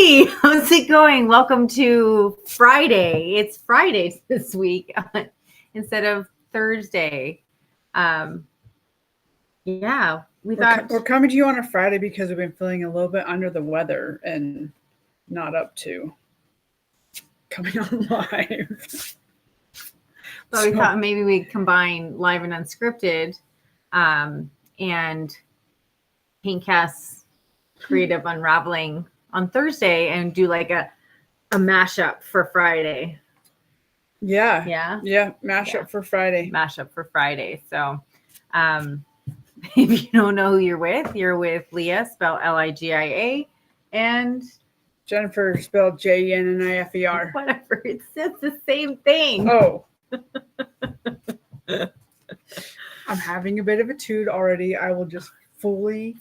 Hey, how's it going? Welcome to Friday. It's Friday this week instead of Thursday. Yeah, We're coming to you on a Friday because we've been feeling a little bit under the weather and not up to coming on live. But we thought maybe we'd combine live and unscripted and Paint-cast Creative Unraveling on Thursday and do like a mashup for Friday. Yeah. Mashup for Friday. Mashup for Friday. So if you don't know who you're with Leah, spelled Ligia, and Jennifer, spelled Jennifer. Whatever. It says the same thing. Oh. I'm having a bit of a toot already. I will just fully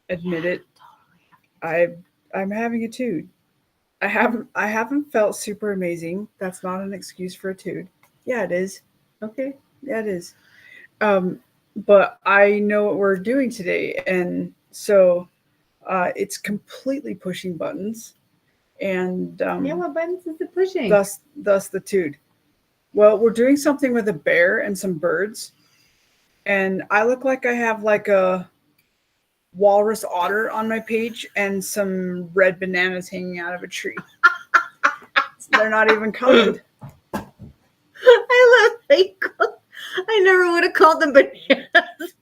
admit it. I'm having a toot. I haven't felt super amazing. That's not an excuse for a toot. Yeah, it is. Okay. Yeah, it is. But I know what we're doing today, and so it's completely pushing buttons. And what buttons is it pushing? Thus the toot. Well, we're doing something with a bear and some birds, and I look like I have like a walrus otter on my page and some red bananas hanging out of a tree. They're not even colored. I love I never would have called them bananas.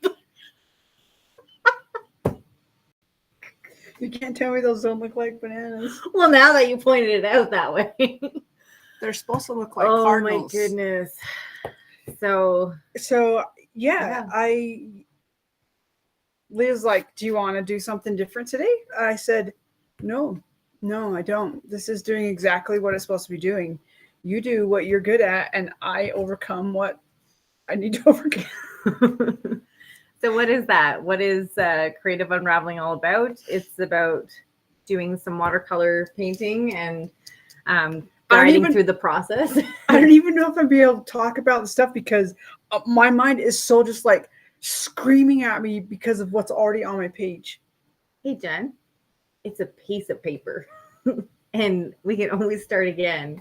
You can't tell me those don't look like bananas. Well, now that you pointed it out that way. They're supposed to look like cardinals. Oh my goodness. So yeah. Leah's like, do you want to do something different today? I said, no, I don't. This is doing exactly what it's supposed to be doing. You do what you're good at, and I overcome what I need to overcome. So what is that? What is Creative Unraveling all about? It's about doing some watercolor painting and guiding through the process. I don't even know if I'd be able to talk about the stuff because my mind is so just like screaming at me because of what's already on my page. Hey, Jen, it's a piece of paper and we can always start again.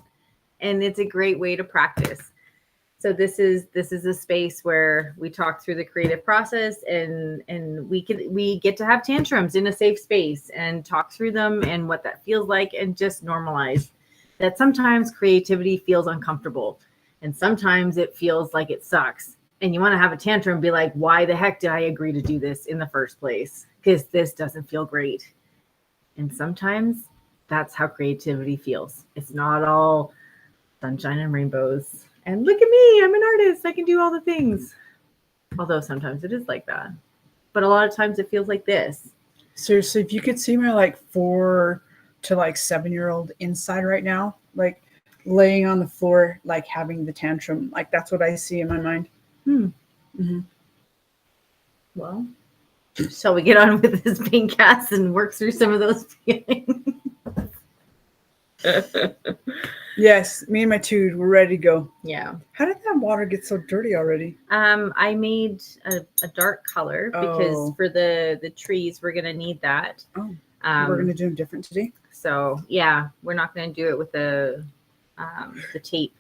And it's a great way to practice. So this is a space where we talk through the creative process and we get to have tantrums in a safe space and talk through them and what that feels like and just normalize that sometimes creativity feels uncomfortable and sometimes it feels like it sucks. And you want to have a tantrum and be like, why the heck did I agree to do this in the first place? Because this doesn't feel great. And sometimes that's how creativity feels. It's not all sunshine and rainbows. And look at me, I'm an artist. I can do all the things. Although sometimes it is like that. But a lot of times it feels like this. Seriously, if you could see my like 4 to like 7-year-old inside right now, like laying on the floor, like having the tantrum, like that's what I see in my mind. Mm-hmm. Well, shall we get on with this Paint-cast and work through some of those feelings? Yes, me and my toot, we're ready to go. Yeah. How did that water get so dirty already? I made a dark color because for the trees we're gonna need that. Oh. We're gonna do them different today. So yeah, we're not gonna do it with the tape.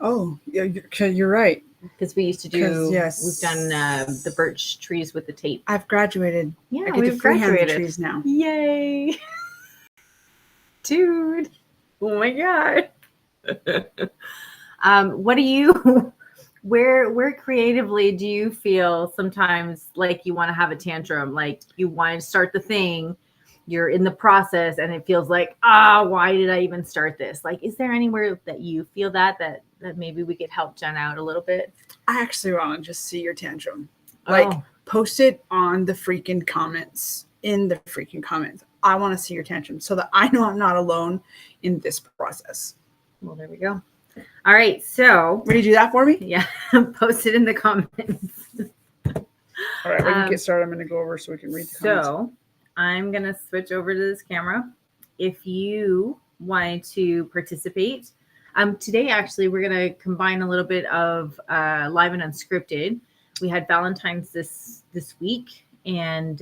Oh, yeah, you're right. Because we used to do, we've done the birch trees with the tape. I've graduated. Yeah, I get to freehand the trees now. Yay. Dude. Oh my God. What do you, where creatively do you feel sometimes like you want to have a tantrum? Like you want to start the thing, you're in the process and it feels like, why did I even start this? Like, is there anywhere that you feel that maybe we could help Jen out a little bit? I actually want to just see your tantrum. Like, post it on the freaking comments, I want to see your tantrum so that I know I'm not alone in this process. Well, there we go. All right. So, will you do that for me? Yeah. Post it in the comments. All right. When you get started, I'm going to go over so we can read the comments. So, I'm going to switch over to this camera. If you wanted to participate, today, actually, we're going to combine a little bit of live and unscripted. We had Valentine's this week, and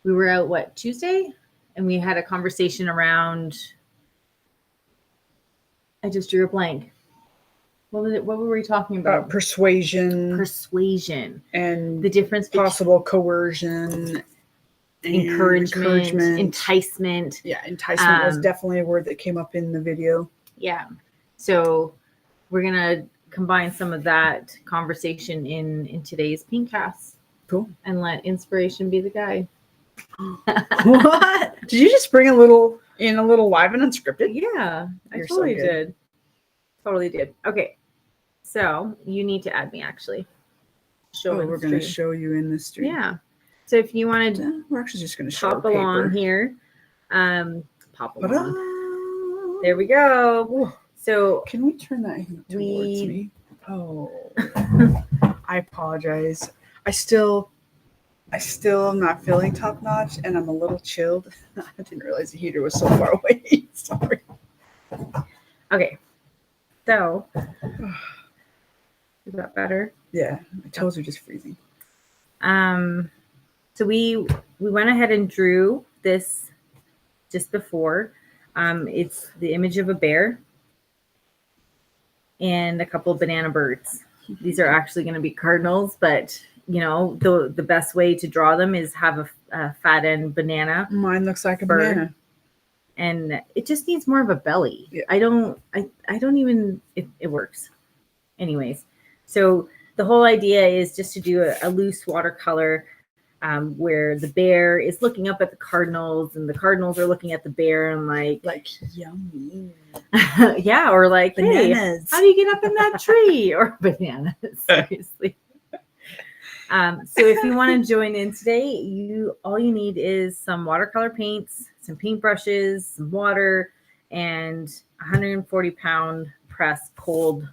we were out, Tuesday? and we had a conversation around, I just drew a blank. What was it? What were we talking about? Persuasion. Persuasion. And the difference possible coercion. Encouragement, enticement. Yeah, enticement was definitely a word that came up in the video. Yeah. So we're going to combine some of that conversation in today's Paint-cast. Cool. And let inspiration be the guide. What? Did you just bring a little live and unscripted? Yeah, You're I totally so good. did. Totally did. Okay. So you need to add me actually. We're going to show you in the stream. Yeah. So if you want to, we're actually just going to show pop along here. Pop along. Ta-da! There we go. Whoa. So can we turn that towards me? Oh, I apologize. I still am not feeling top notch, and I'm a little chilled. I didn't realize the heater was so far away. Sorry. Okay. So is that better? Yeah, my toes are just freezing. So we went ahead and drew this just before. It's the image of a bear and a couple of banana birds. These are actually going to be cardinals, but you know, the best way to draw them is have a fat end banana. Mine looks like a bird. banana. And it just needs more of a belly. Yeah. I don't even, it works. Anyways, so the whole idea is just to do a loose watercolor where the bear is looking up at the cardinals and the cardinals are looking at the bear and like yummy. yeah, or like, bananas. Hey, how do you get up in that tree? Or bananas, seriously. So if you want to join in today, all you need is some watercolor paints, some paintbrushes, some water, and 140-pound press cold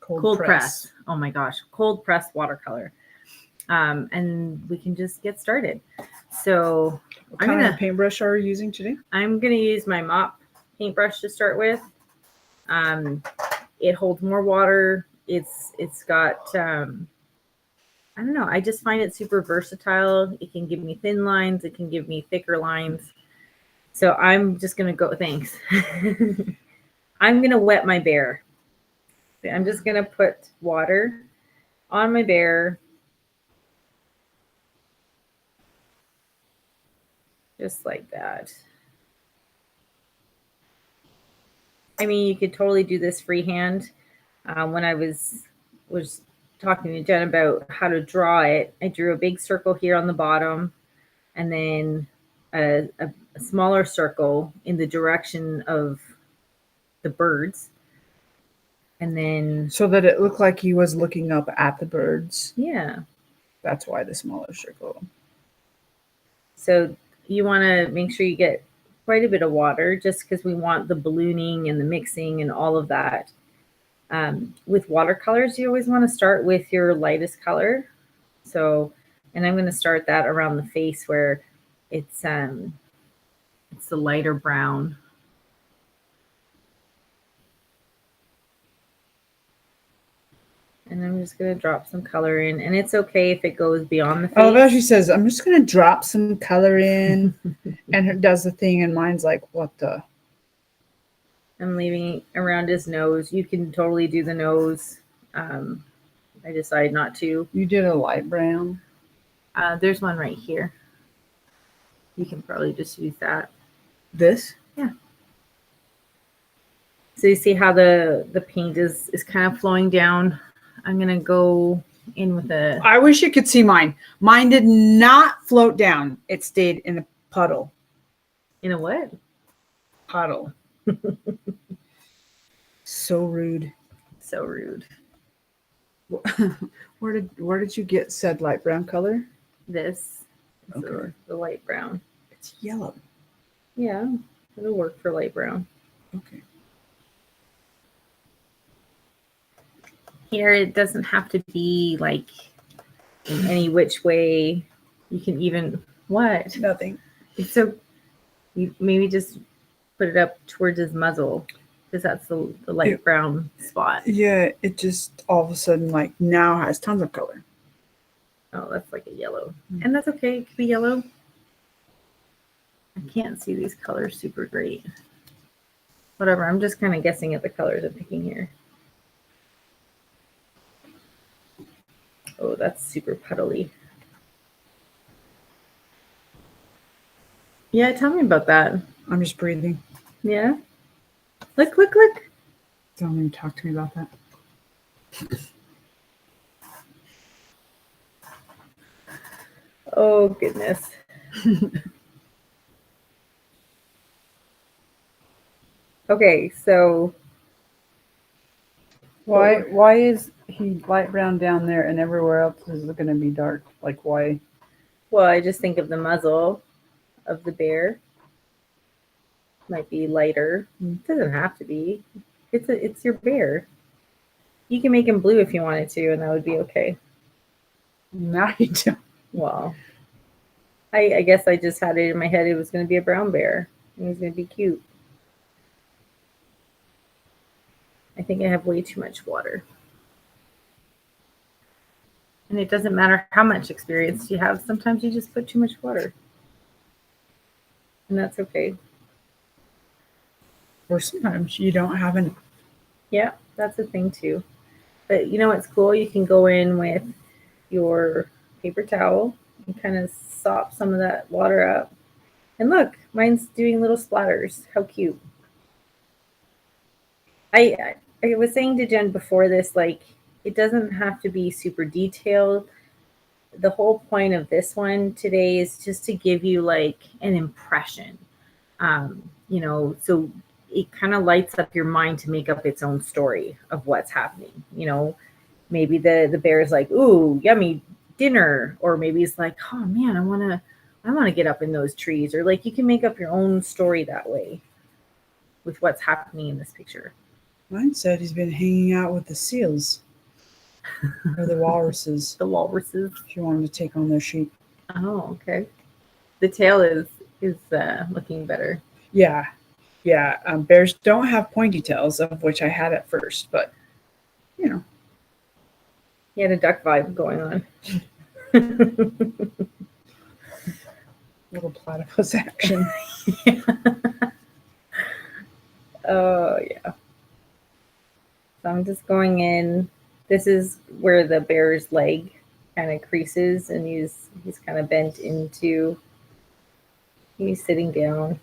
press. Oh my gosh, cold press watercolor. And we can just get started. So what kind of paintbrush are you using today? I'm going to use my mop paintbrush to start with. It holds more water. It's got, I don't know. I just find it super versatile. It can give me thin lines. It can give me thicker lines. So I'm just going to go, thanks. I'm going to wet my bear. I'm just going to put water on my bear. Just like that. I mean, you could totally do this freehand. When I was talking to Jen about how to draw it, I drew a big circle here on the bottom and then a smaller circle in the direction of the birds. And then so that it looked like he was looking up at the birds. Yeah. That's why the smaller circle. So you want to make sure you get quite a bit of water just because we want the ballooning and the mixing and all of that. With watercolors, you always want to start with your lightest color. So, and I'm going to start that around the face where it's the lighter brown. And I'm just going to drop some color in. And it's okay if it goes beyond the face. Oh, she says, I'm just going to drop some color in. And it does the thing. And mine's like, what the? I'm leaving around his nose. You can totally do the nose. I decided not to. You did a light brown. There's one right here. You can probably just use that. This? Yeah. So you see how the paint is kind of flowing down. I'm going to go in with a... I wish you could see mine. Mine did not float down. It stayed in a puddle. In a what? Puddle. So rude. So rude. Where did you get said light brown color? This. Okay. The light brown. It's yellow. Yeah, it'll work for light brown. Okay. Here, it doesn't have to be like in any which way. You can even, what? Nothing. It's so, you maybe just put it up towards his muzzle because that's the light brown spot. Yeah, it just all of a sudden like now has tons of color. Oh, that's like a yellow. And that's okay. It could be yellow. I can't see these colors super great. Whatever, I'm just kind of guessing at the colors I'm picking here. Oh, that's super puddly. Yeah, tell me about that. I'm just breathing. Yeah? Look, look, look. Don't even talk to me about that. Oh, goodness. Okay, so Why is he light brown down there and everywhere else is going to be dark? Like why? well, I just think of the muzzle of the bear. Might be lighter. It doesn't have to be. It's your bear. You can make him blue if you wanted to, and that would be okay. Now you don't. Well, I guess I just had it in my head it was going to be a brown bear. It was going to be cute. I think I have way too much water. And it doesn't matter how much experience you have. Sometimes you just put too much water. And that's okay. Or sometimes you don't have any. Yeah, that's a thing too. But you know what's cool? You can go in with your paper towel and kind of sop some of that water up. And look, mine's doing little splatters. How cute. I was saying to Jen before this, like, it doesn't have to be super detailed. The whole point of this one today is just to give you like an impression. You know, so it kind of lights up your mind to make up its own story of what's happening. You know, maybe the bear is like, ooh, yummy dinner, or maybe it's like, oh man, I wanna get up in those trees, or like you can make up your own story that way with what's happening in this picture. Mine said he's been hanging out with the seals or the walruses. The walruses. If you wanted to take on their sheep. Oh, okay. The tail is looking better. Yeah. Bears don't have pointy tails, of which I had at first, but you know. He had a duck vibe going on. Little platypus action. Yeah. Oh yeah. So I'm just going in. This is where the bear's leg kind of creases, and he's kind of bent into. He's sitting down.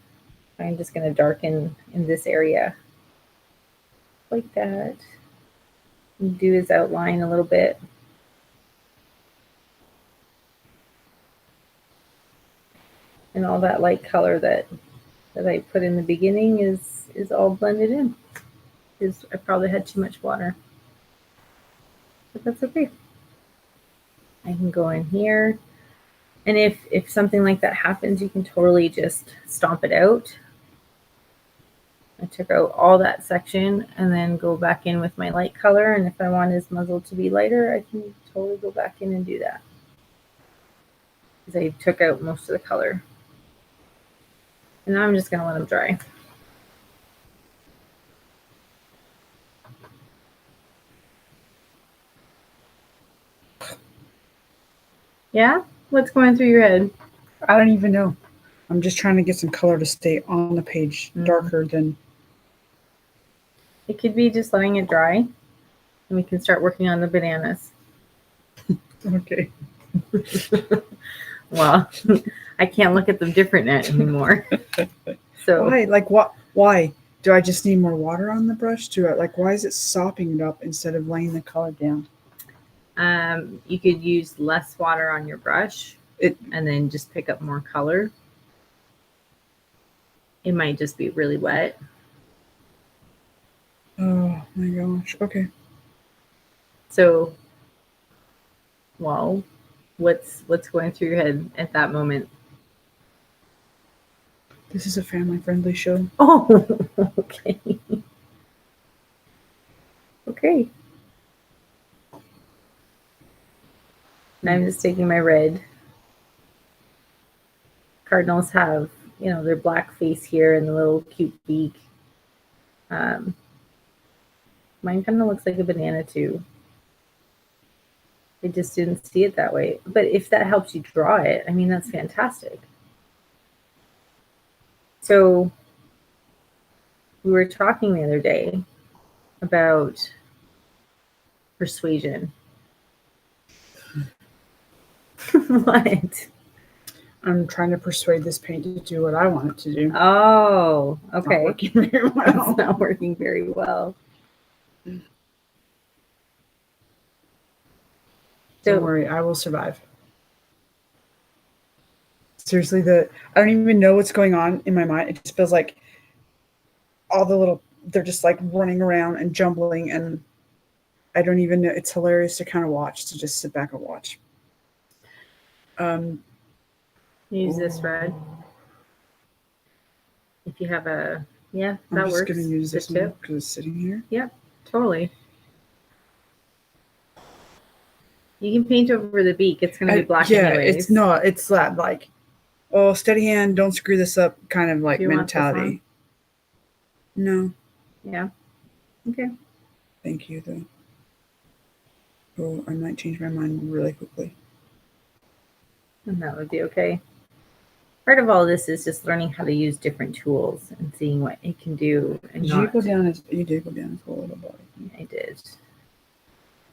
I'm just going to darken in this area like that. And do his outline a little bit. And all that light color that I put in the beginning is all blended in. Because I probably had too much water. But that's okay. I can go in here. And if something like that happens, you can totally just stomp it out. I took out all that section and then go back in with my light color. And if I want his muzzle to be lighter, I can totally go back in and do that. Because I took out most of the color. And now I'm just going to let them dry. Yeah? What's going through your head? I don't even know. I'm just trying to get some color to stay on the page darker than. It could be just letting it dry. And we can start working on the bananas. Okay. Well, I can't look at them different anymore. So why? Like what? Why? Do I just need more water on the brush? Why is it sopping it up instead of laying the color down? You could use less water on your brush and then just pick up more color. It might just be really wet. Oh my gosh. Okay. So, well, what's going through your head at that moment? This is a family-friendly show. Oh, okay. Okay. And I'm just taking my red. Cardinals have, you know, their black face here and the little cute beak. Mine kind of looks like a banana too. I just didn't see it that way. But if that helps you draw it, I mean, that's fantastic. So we were talking the other day about persuasion. What? I'm trying to persuade this paint to do what I want it to do. Oh, It's okay. not working very well. It's not working very well. Don't worry, I will survive. Seriously, I don't even know what's going on in my mind. It just feels like all the little, they're just like running around and jumbling, and I don't even know. It's hilarious to kind of watch, to just sit back and watch. Use this red. If you have a, yeah, that I'm just works. going to use this Good one tip. because it's sitting here. Yep, totally. You can paint over the beak. It's going to be black anyways. It's not. It's that like, oh, steady hand, don't screw this up kind of like Do you want this mentality. No. Yeah. Okay. Thank you, though. Oh, I might change my mind really quickly. And that would be okay. Part of all this is just learning how to use different tools and seeing what it can do. And You did go down as a little bit. I did.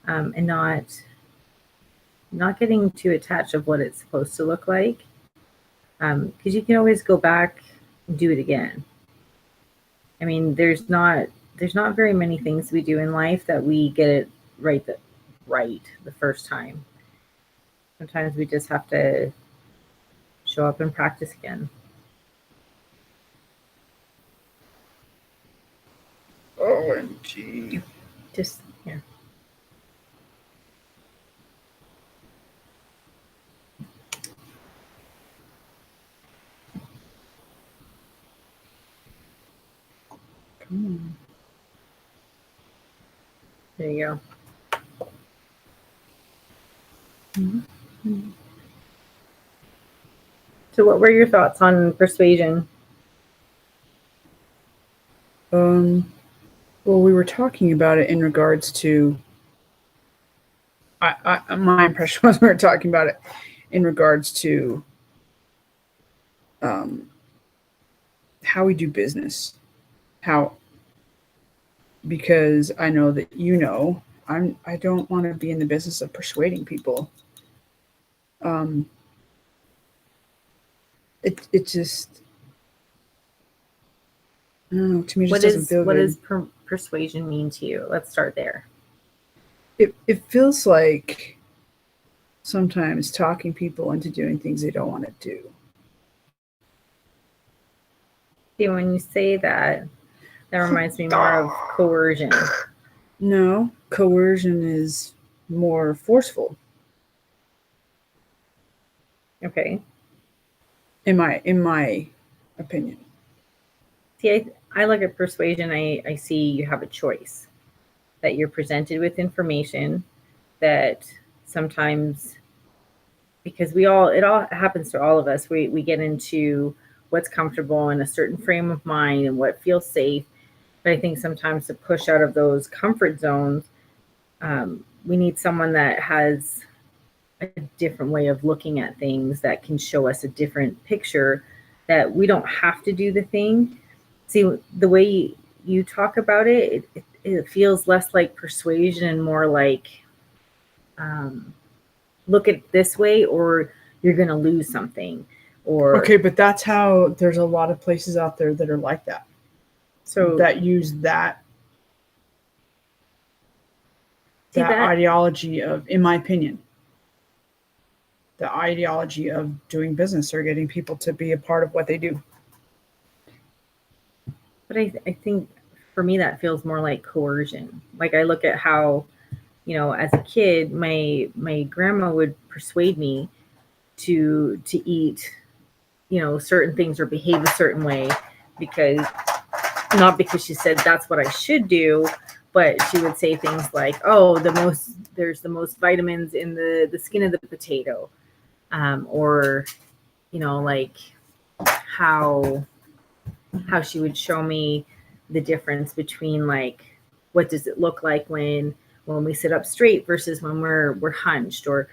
And not getting too attached of what it's supposed to look like. Because you can always go back and do it again. I mean, there's not very many things we do in life that we get it right the first time. Sometimes we just have to show up and practice again. OMG. Just, yeah. Come on. There you go. Mm-hmm. So what were your thoughts on persuasion? Well, we were talking about it in regards to, my impression was we were talking about it in regards to how we do business. Because I know that I don't want to be in the business of persuading people. It just, I don't know, to me it just doesn't feel good. What does persuasion mean to you? Let's start there. It feels like sometimes talking people into doing things they don't want to do. See, when you say that reminds me more of coercion. No, coercion is more forceful. Okay. In my opinion. See, I look at persuasion, I see you have a choice, that you're presented with information that sometimes, because it all happens to all of us, we get into what's comfortable in a certain frame of mind and what feels safe. But I think sometimes to push out of those comfort zones, we need someone that has a different way of looking at things, that can show us a different picture, that we don't have to do the thing. See, the way you talk about it feels less like persuasion and more like, look at it this way or you're going to lose something. Or okay, but that's how there's a lot of places out there that are like that. So that use that ideology of, in my opinion, the ideology of doing business or getting people to be a part of what they do. But I think for me that feels more like coercion. Like I look at how, as a kid, my grandma would persuade me to eat, certain things or behave a certain way, not because she said that's what I should do, but she would say things like, oh, there's the most vitamins in the skin of the potato. Or, like how she would show me the difference between like, what does it look like when we sit up straight versus when we're hunched, or,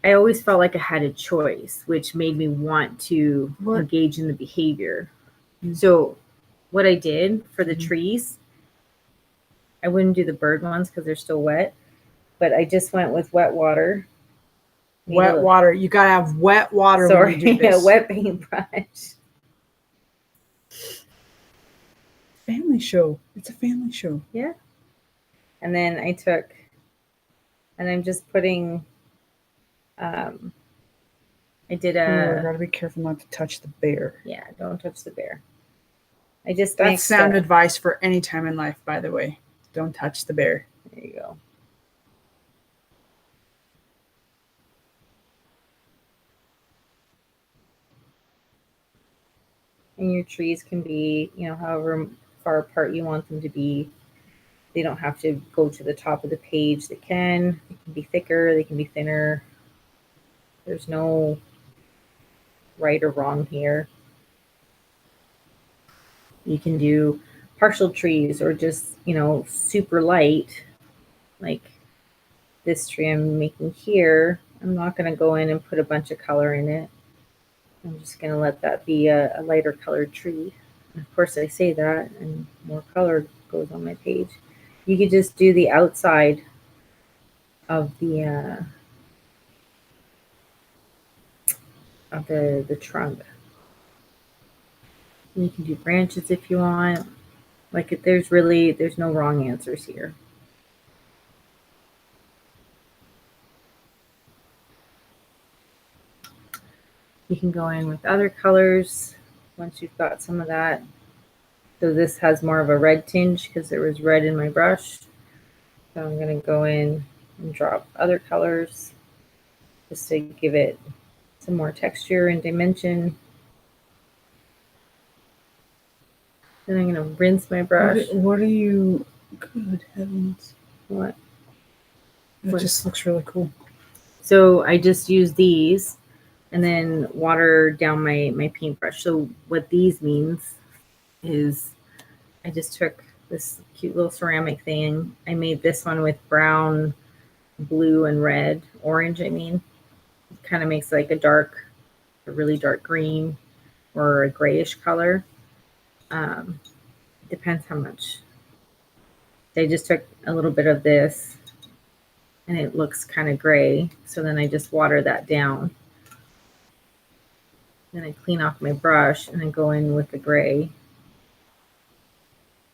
I always felt like I had a choice, which made me want to engage in the behavior. So what I did for the trees, I wouldn't do the bird ones because they're still wet, but I just went with wet water. Wet water. You gotta have wet water when you do this. Wet paintbrush. Family show. It's a family show. Yeah. And then I took, and I'm just putting, I did I gotta be careful not to touch the bear. Yeah, don't touch the bear. I just That's sound advice for any time in life, by the way. Don't touch the bear. There you go. And your trees can be, however far apart you want them to be. They don't have to go to the top of the page. They can be thicker, they can be thinner. There's no right or wrong here. You can do partial trees or just, super light, like this tree I'm making here. I'm not going to go in and put a bunch of color in it. I'm just going to let that be a lighter colored tree. And of course, I say that, and more color goes on my page. You could just do the outside of the trunk. You can do branches if you want. Like there's no wrong answers here. You can go in with other colors once you've got some of that. So this has more of a red tinge because there was red in my brush. So I'm going to go in and drop other colors just to give it some more texture and dimension. Then I'm going to rinse my brush. What are you? Good heavens. What? It just looks really cool. So I just use these and then water down my paintbrush. So what these means is I just took this cute little ceramic thing. I made this one with brown, blue, and red, orange, I mean. It kind of makes like a really dark green or a grayish color. Depends how much. I just took a little bit of this and it looks kind of gray. So then I just water that down. Then I clean off my brush and then go in with the gray.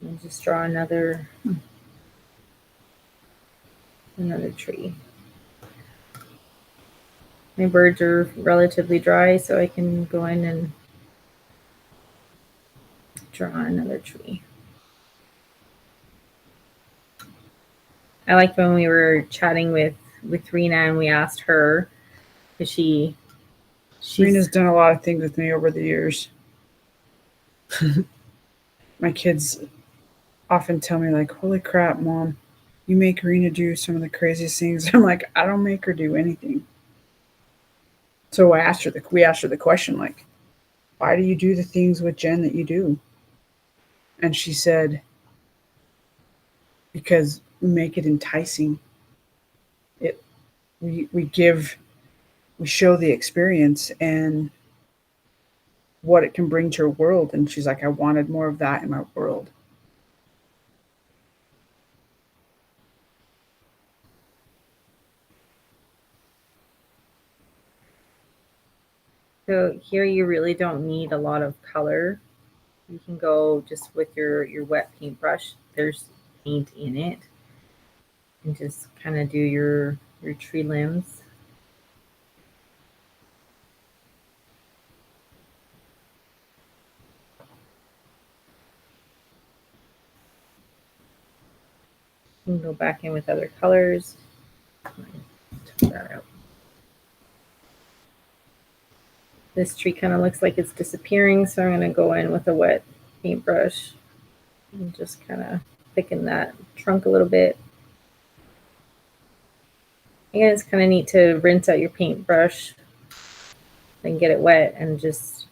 And just draw another tree. My birds are relatively dry, so I can go in and draw another tree. I like when we were chatting with Rena and we asked her, because Rena's done a lot of things with me over the years. My kids often tell me like, holy crap, Mom, you make Rena do some of the craziest things. I'm like, I don't make her do anything. So we asked her the question, like, why do you do the things with Jen that you do? And she said, because we make it enticing. We show the experience and what it can bring to your world. And she's like, I wanted more of that in my world. So here you really don't need a lot of color. You can go just with your wet paintbrush. There's paint in it. And just kind of do your tree limbs. You can go back in with other colors. Take that out. This tree kind of looks like it's disappearing, so I'm going to go in with a wet paintbrush and just kind of thicken that trunk a little bit. Again, it's kind of neat to rinse out your paintbrush, then get it wet and just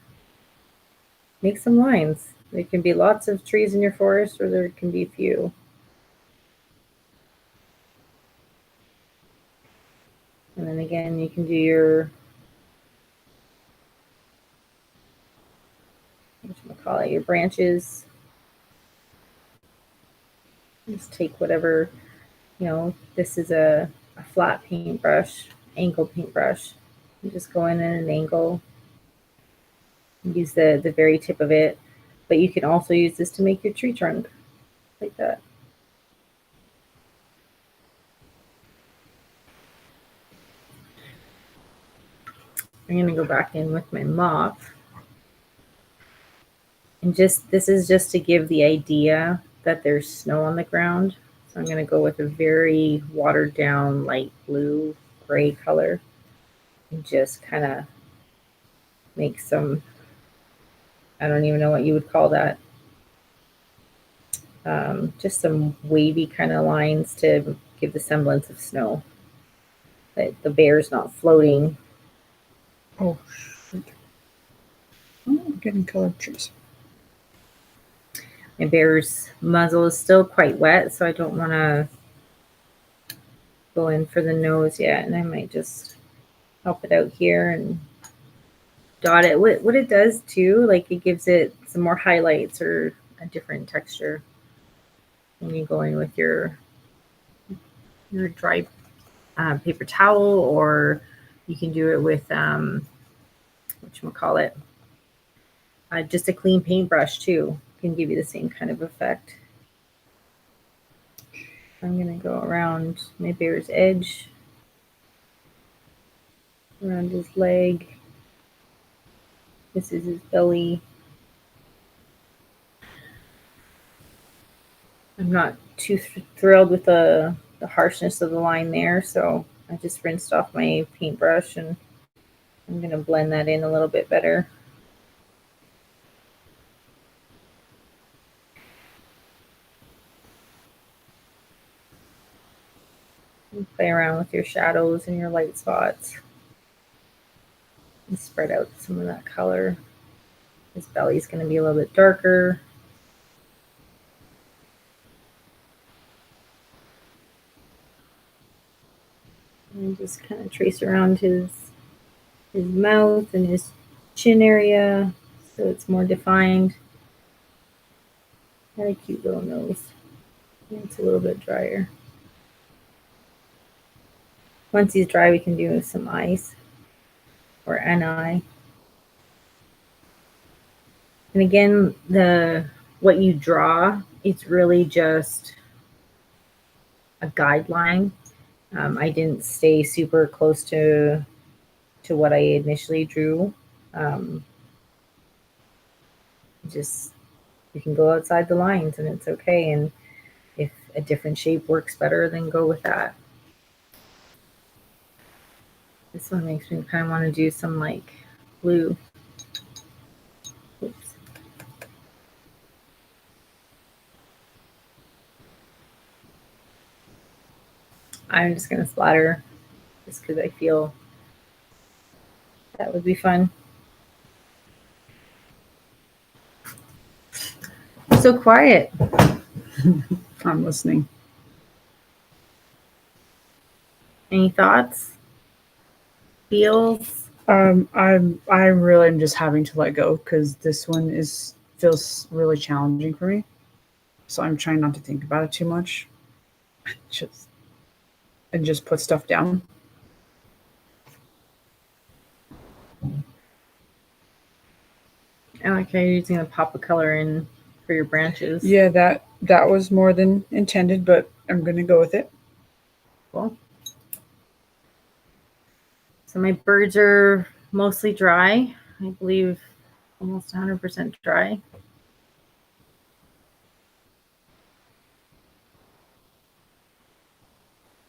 make some lines. There can be lots of trees in your forest, or there can be few. And then again, you can do your, whatchamacallit, your branches. Just take whatever, this is a flat paintbrush, angle paintbrush. You just go in at an angle, use the very tip of it, but you can also use this to make your tree trunk like that. I'm going to go back in with my mop. And this is just to give the idea that there's snow on the ground. So I'm going to go with a very watered down light blue gray color and just kind of make some, I don't even know what you would call that. Just some wavy kind of lines to give the semblance of snow. But the bear's not floating. Oh, shoot. Oh, I'm getting colored trees. My bear's muzzle is still quite wet, so I don't want to go in for the nose yet. And I might just help it out here and dot it. What it does too, like it gives it some more highlights or a different texture when you go in with your dry paper towel, or you can do it with whatchamacallit, just a clean paintbrush too can give you the same kind of effect. I'm gonna go around my bear's edge, around his leg. This is his belly. I'm not too thrilled with the harshness of the line there, so I just rinsed off my paintbrush and I'm going to blend that in a little bit better. And play around with your shadows and your light spots. And spread out some of that color. His belly's going to be a little bit darker. And just kind of trace around his mouth and his chin area so it's more defined. Got a cute little nose. It's a little bit drier. Once he's dry, we can do some eyes or an eye. And again, what you draw, it's really just a guideline. I didn't stay super close to what I initially drew. Just you can go outside the lines and it's okay. And if a different shape works better, then go with that. This one makes me kind of want to do some like blue. Oops. I'm just going to splatter just because I feel that would be fun. So quiet. I'm listening. Any thoughts? Feels? I really am just having to let go because this one feels really challenging for me. So I'm trying not to think about it too much. Just put stuff down. I like how you're using a pop of color in for your branches. Yeah, that was more than intended, but I'm gonna go with it. Cool. So my birds are mostly dry. I believe almost 100% dry.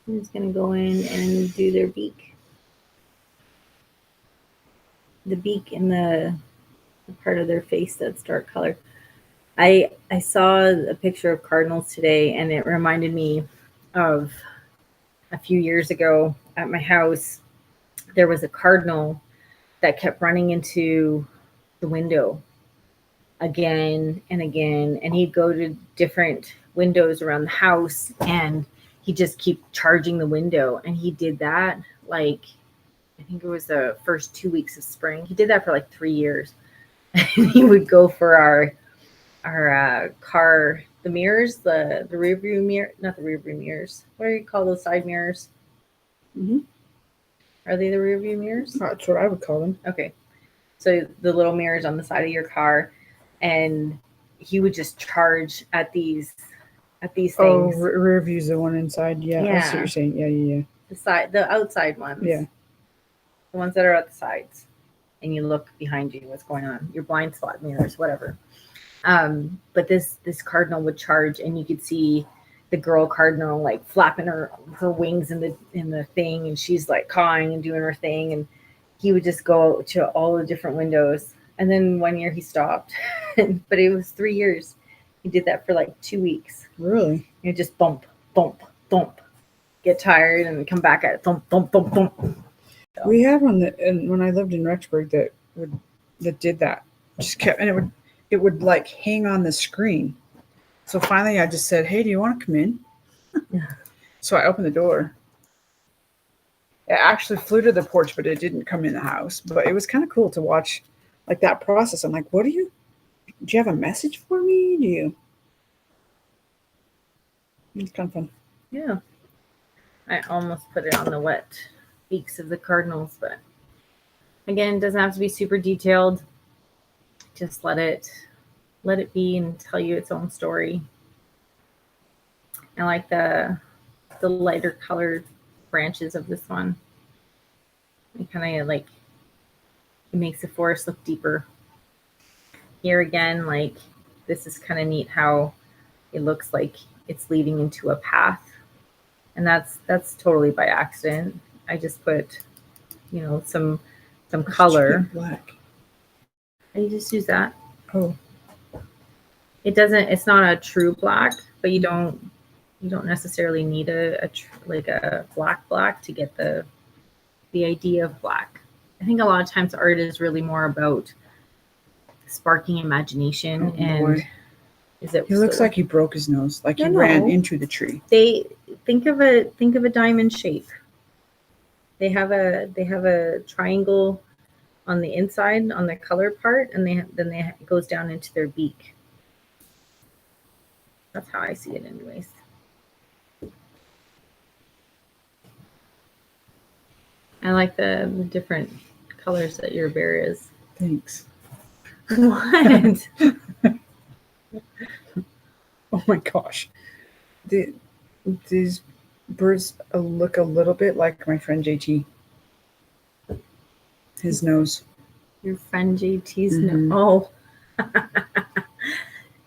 I'm just going to go in and do their beak. The beak and the part of their face that's dark color. I saw a picture of cardinals today and it reminded me of a few years ago at my house. There was a cardinal that kept running into the window again and again, and he'd go to different windows around the house and he'd just keep charging the window, and he did that like, I think it was the first 2 weeks of spring. He did that for like 3 years. And he would go for our car, the mirrors, the rear view mirror, not the rear view mirrors. What do you call those side mirrors? Mm-hmm. Are they the rear view mirrors? That's what I would call them. Okay. So the little mirrors on the side of your car, and he would just charge at these things. Oh, rear view's the one inside. Yeah, I see what Yeah. you're saying. Yeah. The outside ones. Yeah. The ones that are at the sides. And you look behind you, what's going on. Your blind spot mirrors, whatever. But this cardinal would charge, and you could see the girl cardinal like flapping her wings in the thing, and she's like cawing and doing her thing, and he would just go to all the different windows. And then one year he stopped, but it was 3 years. He did that for like 2 weeks. Really? You just bump, get tired, and come back at it, thump. So. We had one and when I lived in Rexburg that did that. Just kept, and it would like hang on the screen. So finally I just said, "Hey, do you want to come in?" Yeah. So I opened the door. It actually flew to the porch, but it didn't come in the house. But it was kind of cool to watch like that process. I'm like, do you have a message for me? It's kind of fun. Yeah. I almost put it on the wet beaks of the cardinals, but again, it doesn't have to be super detailed. Just let it be and tell you its own story. I like the lighter colored branches of this one. It kind of like, it makes the forest look deeper. Here again, like, this is kind of neat how it looks like it's leading into a path. And that's totally by accident. I just put, some color. Black. I just use that. Oh. It's not a true black, but you don't necessarily need a black to get the idea of black. I think a lot of times art is really more about sparking imagination. And is it? He looks like he broke his nose, like he ran into the tree. They think of a diamond shape. They have a triangle on the inside on the color part, and it goes down into their beak. That's how I see it, anyways. I like the different colors that your bear is. Thanks. What? Oh my gosh. These birds look a little bit like my friend JT. His nose. Your friend JT's nose. Oh.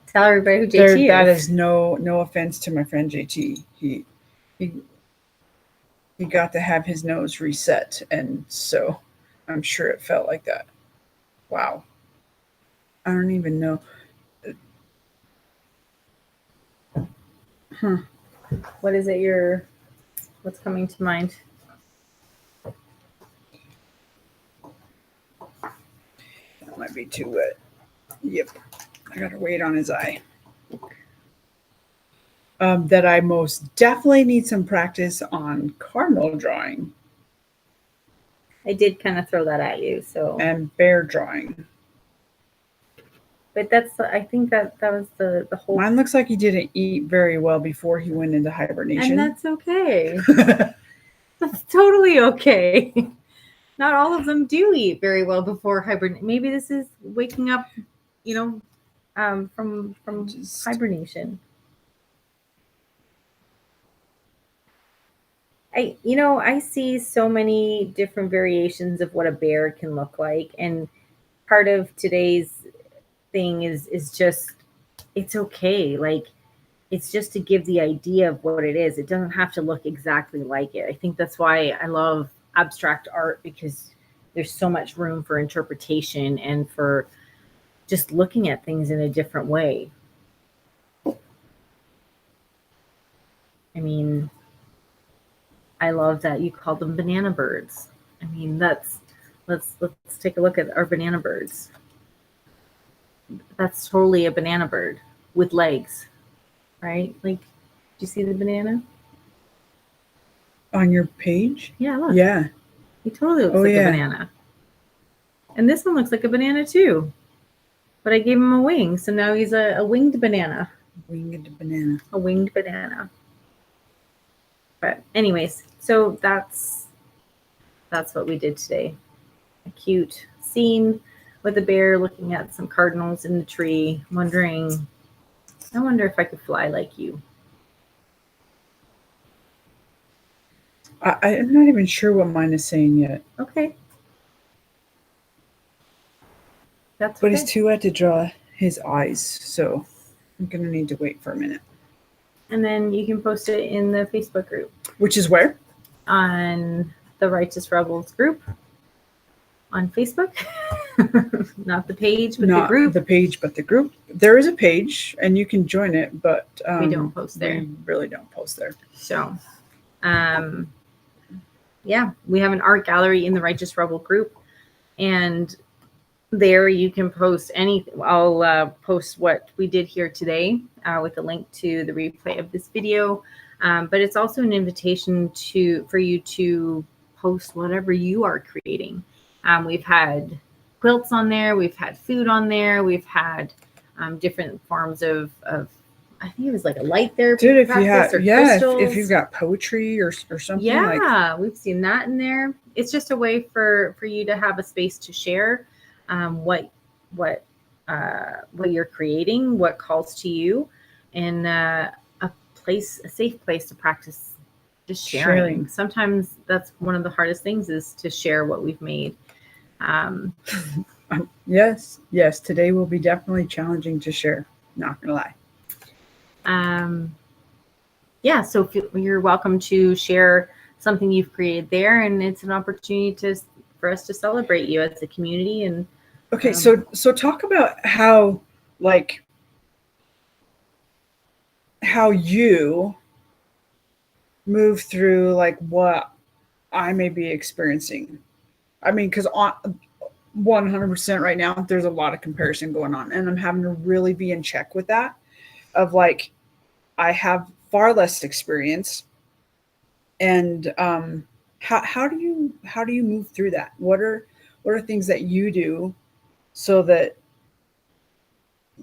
Tell everybody who JT is. That is no offense to my friend JT. He got to have his nose reset, and so I'm sure it felt like that. Wow. I don't even know. What is it what's coming to mind? That might be too wet. Yep. I got to wait on his eye. That I most definitely need some practice on cardinal drawing. I did kind of throw that at you, so. And bear drawing. But I think that was the whole. Mine looks like he didn't eat very well before he went into hibernation. And that's okay. That's totally okay. Not all of them do eat very well before hibernation. Maybe this is waking up, from hibernation. I see so many different variations of what a bear can look like, and part of today's thing is just, it's okay. Like, it's just to give the idea of what it is. It doesn't have to look exactly like it. I think that's why I love abstract art, because there's so much room for interpretation and for just looking at things in a different way. I mean, I love that you call them banana birds. I mean, let's take a look at our banana birds. That's totally a banana bird with legs, right? Like, do you see the banana? On your page? Yeah, look. Yeah. He totally looks Oh, like yeah. a banana. And this one looks like a banana too. But I gave him a wing, so now he's a winged banana. Winged banana. A winged banana. But anyways, so that's what we did today. A cute scene with a bear looking at some cardinals in the tree, wondering, I wonder if I could fly like you. I'm not even sure what mine is saying yet. Okay. That's But okay. it's too wet to draw his eyes, so I'm going to need to wait for a minute. And then you can post it in the Facebook group. Which is where? On the Righteous Rebels group on Facebook. Not the page, but Not the group. the page, but the group. There is a page, and you can join it, but we don't post there. We really don't post there. So, yeah, we have an art gallery in the Righteous Rebel group, and there you can post anything. I'll post what we did here today with a link to the replay of this video, but it's also an invitation for you to post whatever you are creating. We've had quilts on there, we've had food on there, we've had different forms of I think it was like a light therapy. Dude, if you have, crystals. if you've got poetry or something. Yeah, we've seen that in there. It's just a way for you to have a space to share what you're creating, what calls to you, and a safe place to practice just sharing. Sometimes that's one of the hardest things, is to share what we've made. Yes. Today will be definitely challenging to share. Not gonna lie. Yeah. So you're welcome to share something you've created there, and it's an opportunity for us to celebrate you as a community. And okay, so talk about how you move through what I may be experiencing. I mean, because on 100% right now, there's a lot of comparison going on, and I'm having to really be in check with that. Of I have far less experience, and how do you move through that? What are things that you do so that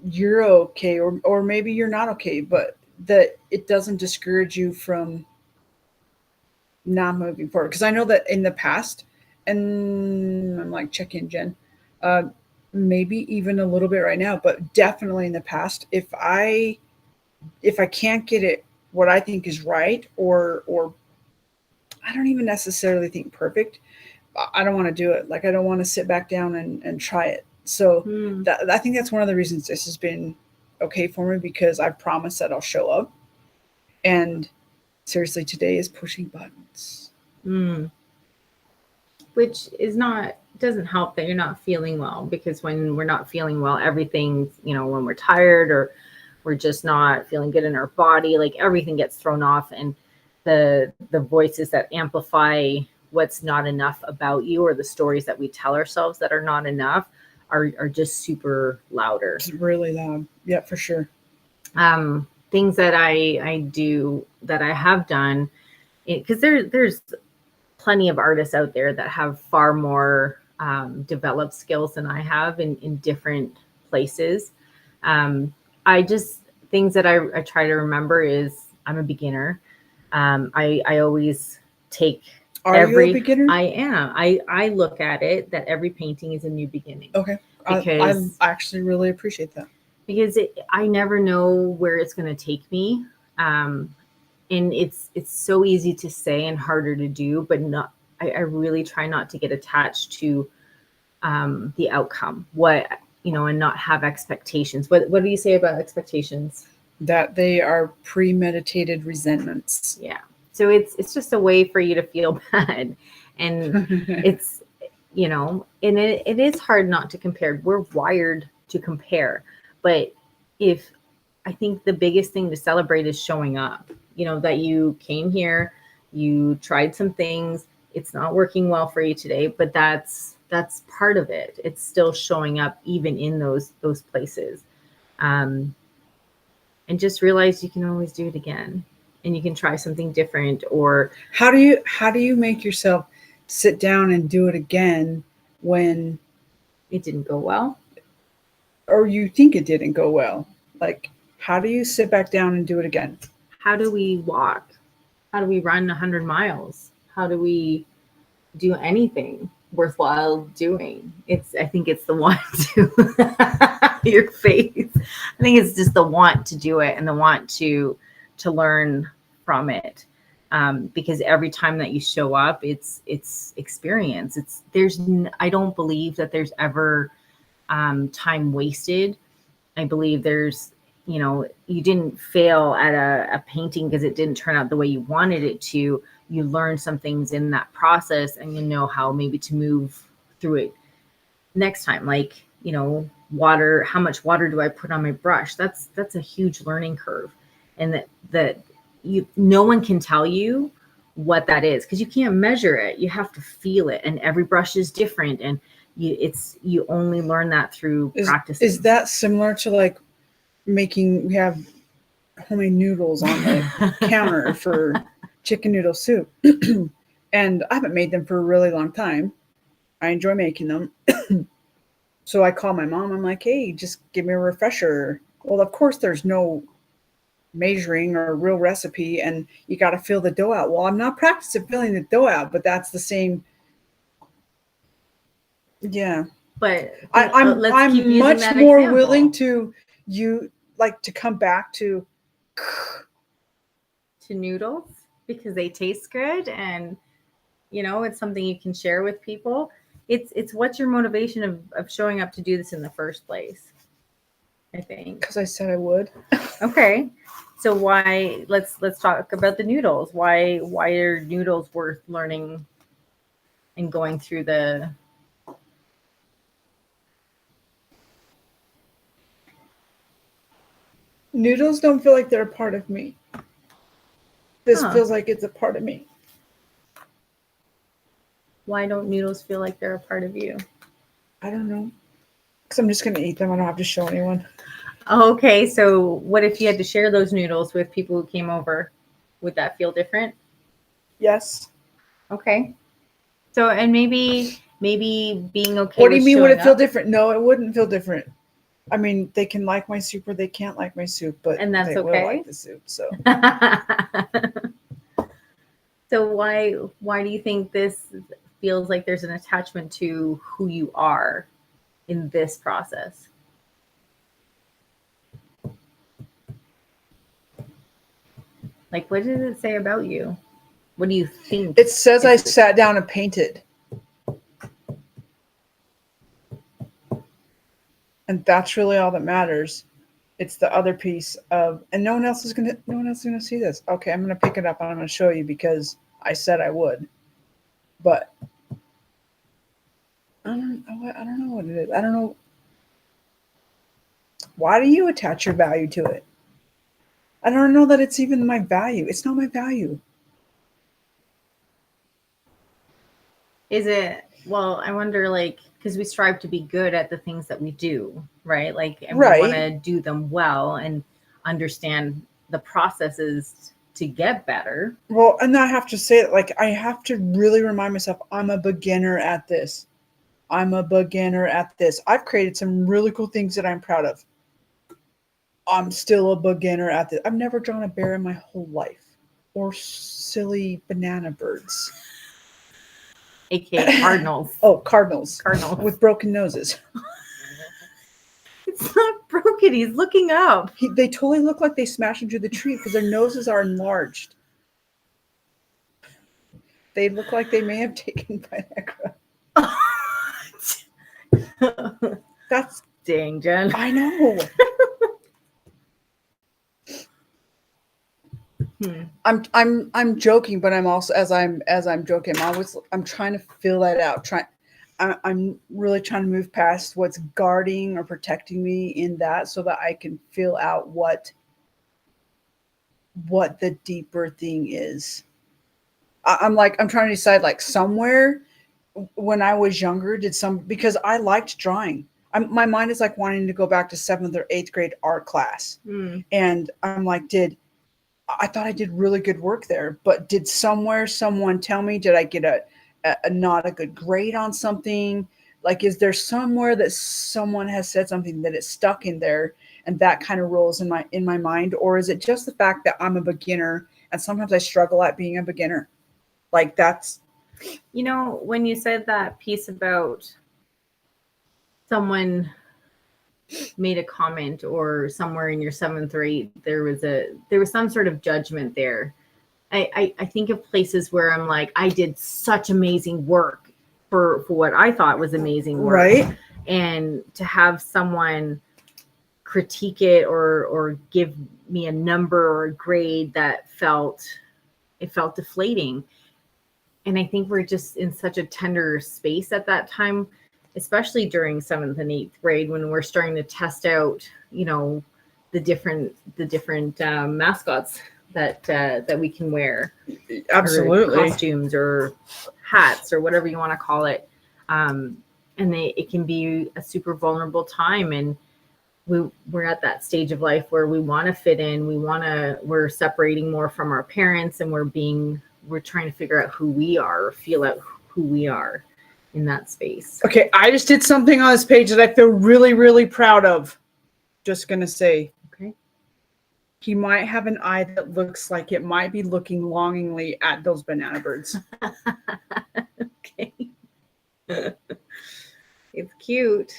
you're okay, or maybe you're not okay, but that it doesn't discourage you from not moving forward? Because I know that in the past, and I'm checking Jen, maybe even a little bit right now, but definitely in the past, if I can't get it what I think is right, or I don't even necessarily think perfect, I don't want to do it. I don't want to sit back down and try it. So I think that's one of the reasons this has been okay for me, because I promise that I'll show up. And seriously, today is pushing buttons. Which doesn't help that you're not feeling well, because when we're not feeling well, everything, when we're tired or we're just not feeling good in our body, everything gets thrown off, and the voices that amplify what's not enough about you, or the stories that we tell ourselves that are not enough, are just super louder. It's really loud. Yeah, for sure. Things that I do, that I have done, because there's plenty of artists out there that have far more developed skills than I have in different places. Things that I try to remember is I'm a beginner. I always take Are you a beginner? I am. I look at it that every painting is a new beginning. Okay. Because I actually really appreciate that. Because I never know where it's going to take me. And it's so easy to say and harder to do, but I really try not to get attached to the outcome, and not have expectations. What do you say about expectations? That they are premeditated resentments. Yeah. So it's just a way for you to feel bad. And it's, and it is hard not to compare. We're wired to compare. But I think the biggest thing to celebrate is showing up, that you came here, you tried some things, it's not working well for you today, but that's part of it. It's still showing up even in those places. And just realize you can always do it again. and you can try something different. Or How do you make yourself sit down and do it again when it didn't go well. or you think it didn't go well? Like, how do you sit back down and do it again? How do we walk? How do we run 100 miles? How do we do anything worthwhile doing? I think it's the want to your face. I think it's just the want to do it and the want to learn from it. Because every time that you show up, it's experience. I don't believe that there's ever time wasted. I believe there's, you didn't fail at a painting because it didn't turn out the way you wanted it to. You learn some things in that process, and you know how maybe to move through it next time. Like, water, how much water do I put on my brush? That's a huge learning curve. And no one can tell you what that is because you can't measure it. You have to feel it, and every brush is different, and you only learn that through practice. Is that similar to like we have homemade noodles on the counter for chicken noodle soup, and I haven't made them for a really long time. I enjoy making them. So I call my mom. I'm like, hey, just give me a refresher. Well, of course, there's no measuring or real recipe, and you got to fill the dough out. Well, I'm not practicing filling the dough out, but that's the same. Yeah. But I'm much more willing to come back to noodles because they taste good, and it's something you can share with people. It's what's your motivation of showing up to do this in the first place, I think. Because I said I would. Okay. So why let's talk about the noodles. Why are noodles worth learning and going through the Noodles don't feel like they're a part of me. This feels like it's a part of me. Why don't noodles feel like they're a part of you? I don't know. Because I'm just going to eat them. I don't have to show anyone. Okay, so what if you had to share those noodles with people who came over? Would that feel different? Yes. Okay. So, and maybe being okay. What do you mean? Would it feel different? No, it wouldn't feel different. I mean, they can like my soup or they can't like my soup, but and that's they will like the soup. So. So why do you think this feels like there's an attachment to who you are in this process? Like, what does it say about you? What do you think? It says I sat down and painted. And that's really all that matters. It's the other piece of, and no one else is gonna see this. Okay, I'm gonna pick it up and I'm gonna show you because I said I would. But I don't know what it is. I don't know. Why do you attach your value to it? I don't know that it's even my value. It's not my value. Is it? Well, I wonder, like, because we strive to be good at the things that we do, right? Like, and we want to do them well and understand the processes to get better. Well, and I have to say it, like, I have to really remind myself, I'm a beginner at this. I'm a beginner at this. I've created some really cool things that I'm proud of. I'm still a beginner at this. I've never drawn a bear in my whole life. Or silly banana birds. AKA cardinals. Oh, cardinals. Cardinals. With broken noses. It's not broken. He's looking up. They totally look like they smashed into the tree because their noses are enlarged. They look like they may have taken Viagra. That's dang, Jen. I know. I'm joking, but I'm also as I'm joking, I'm trying to fill that out. I'm really trying to move past what's guarding or protecting me in that, so that I can fill out what the deeper thing is. I'm trying to decide, like, somewhere when I was younger, because I liked drawing. My mind is like wanting to go back to 7th or 8th grade art class. And I'm like, I thought I did really good work there, but did someone tell me, did I get a not a good grade on something? Like, is there somewhere that someone has said something that it's stuck in there and that kind of rolls in my mind? Or is it just the fact that I'm a beginner and sometimes I struggle at being a beginner? Like, that's, You know, when you said that piece about someone made a comment, or somewhere in your 7th or 8th, there was some sort of judgment there. I think of places where I'm like, I did such amazing work for what I thought was amazing work. right. And to have someone critique it or give me a number or a grade that felt deflating. And I think we're just in such a tender space at that time, especially during 7th and 8th grade, when we're starting to test out, you know, the different mascots that we can wear, Absolutely. or costumes or hats or whatever you want to call it. And it can be a super vulnerable time, and we're at that stage of life where we want to fit in. We're separating more from our parents, and we're trying to figure out who we are, or feel out who we are in that space. Okay, I just did something on this page that I feel really, really proud of. Just going to say. Okay. He might have an eye that looks like it might be looking longingly at those banana birds. Okay. It's cute.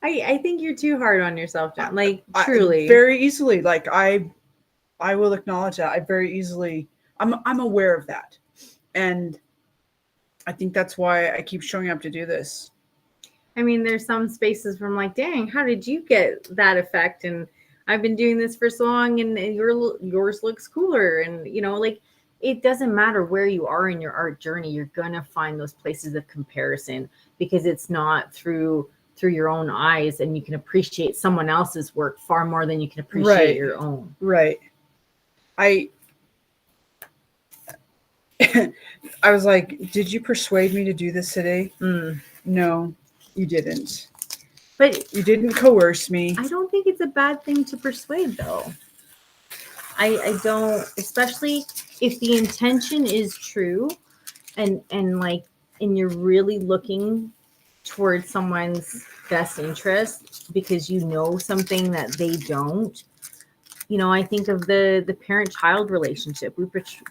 I think you're too hard on yourself, John. Like, truly. Very easily. Like, I will acknowledge that. I very easily, I'm aware of that. And I think that's why I keep showing up to do this. I mean, there's some spaces where I'm like, dang, how did you get that effect? And I've been doing this for so long, and yours looks cooler. And, you know, like, it doesn't matter where you are in your art journey. You're going to find those places of comparison, because it's not through your own eyes, and you can appreciate someone else's work far more than you can appreciate your own. Right. I was like, did you persuade me to do this today? No, you didn't. But you didn't coerce me. I don't think it's a bad thing to persuade, though. I don't, especially if the intention is true, and you're really looking towards someone's best interest because you know something that they don't. You know, I think of the parent-child relationship. We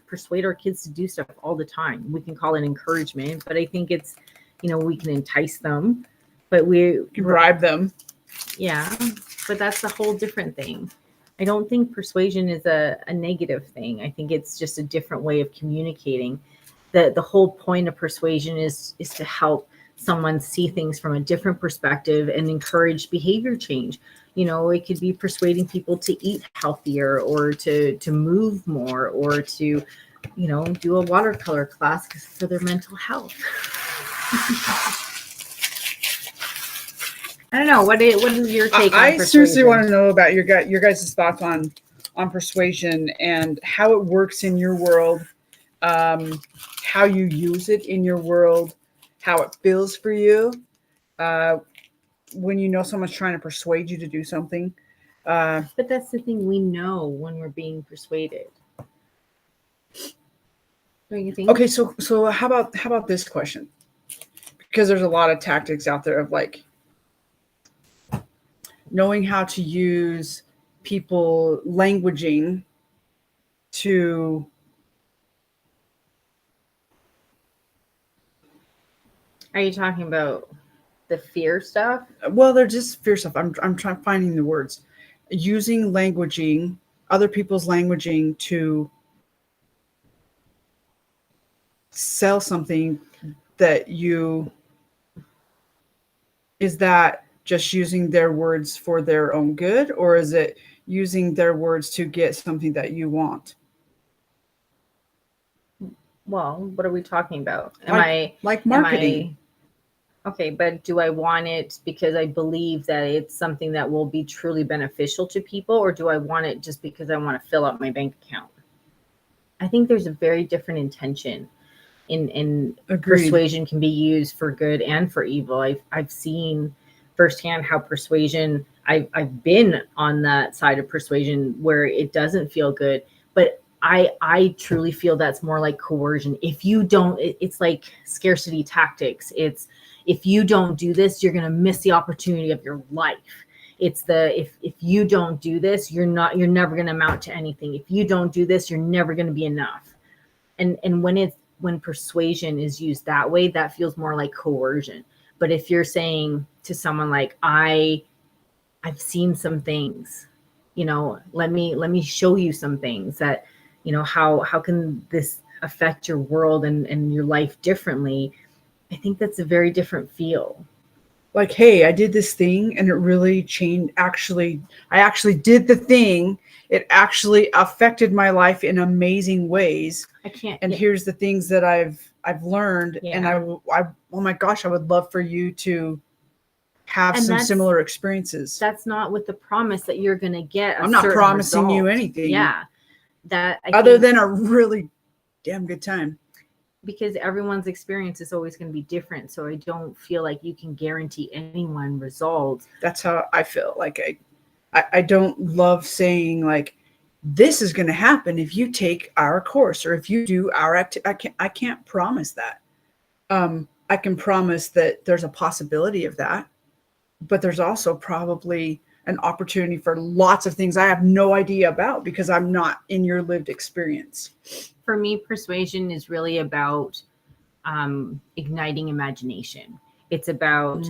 persuade our kids to do stuff all the time. We can call it encouragement, but I think it's, you know, we can entice them, but we can bribe them. Yeah, but that's a whole different thing. I don't think persuasion is a negative thing. I think it's just a different way of communicating. The whole point of persuasion is to help someone see things from a different perspective and encourage behavior change. You know, it could be persuading people to eat healthier, or to move more, or to, you know, do a watercolor class for their mental health. I don't know. What is your take on persuasion? I seriously want to know about your guys' thoughts on persuasion and how it works in your world, how you use it in your world, how it feels for you when you know someone's trying to persuade you to do something. But that's the thing, we know when we're being persuaded. Don't you think? Okay, so how about this question? Because there's a lot of tactics out there of like knowing how to use people languaging to Are you talking about the fear stuff? Well, they're just fear stuff. I'm trying finding the words. Using languaging, other people's languaging to sell something that you, is that just using their words for their own good, or is it using their words to get something that you want? Well, what are we talking about? Like marketing? Okay, but do I want it because I believe that it's something that will be truly beneficial to people, or do I want it just because I want to fill up my bank account? I think there's a very different intention. In persuasion can be used for good and for evil. I've seen firsthand how persuasion I've been on that side of persuasion where it doesn't feel good, but I truly feel that's more like coercion. If you don't, it's like scarcity tactics. It's if you don't do this, you're going to miss the opportunity of your life. It's the if you don't do this, you're never going to amount to anything. If you don't do this, you're never going to be enough. And when persuasion is used that way, that feels more like coercion. But if you're saying to someone like I've seen some things, let me show you some things that, how can this affect your world and your life differently? I think that's a very different feel. Like, hey, I did this thing and it really changed. I actually did the thing. It actually affected my life in amazing ways. I can't. And Yeah. here's the things that I've learned. Yeah. And oh my gosh, I would love for you to have And some similar experiences. That's not with the promise that you're going to get. I'm not promising result. you anything. Yeah. Other than a really damn good time. Because everyone's experience is always going to be different. So I don't feel like you can guarantee anyone results. That's how I feel. Like I don't love saying like, this is going to happen if you take our course or if you do our activity. I can't promise that. I can promise that there's a possibility of that, but there's also probably an opportunity for lots of things I have no idea about because I'm not in your lived experience. For me, persuasion is really about igniting imagination. It's about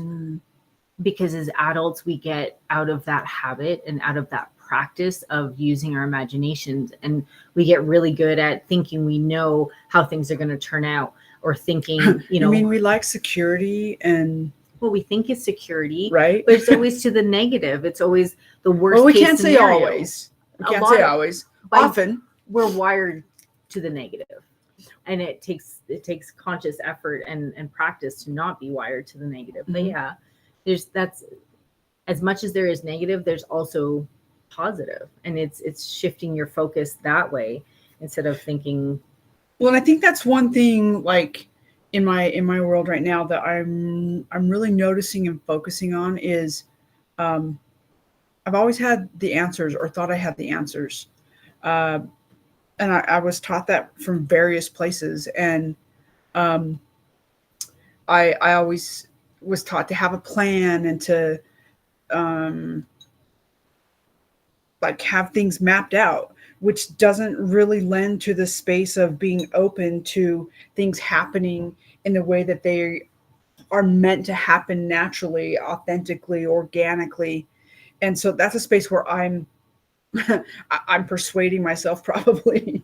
because as adults, we get out of that habit and out of that practice of using our imaginations, and we get really good at thinking we know how things are going to turn out, or thinking, I mean, we like security and what we think is security, right? But it's always to the negative. It's always the worst. Well, we case can't scenario. say always. We can't say always. Often we're wired to the negative, and it takes conscious effort and practice to not be wired to the negative. But yeah, that's as much as there is negative, there's also positive, and it's shifting your focus that way instead of thinking. Well, I think that's one thing, like in my world right now, that I'm really noticing and focusing on is I've always had the answers or thought I had the answers. And I was taught that from various places. And I always was taught to have a plan and to like have things mapped out, which doesn't really lend to the space of being open to things happening in the way that they are meant to happen naturally, authentically, organically. And so that's a space where I'm persuading myself probably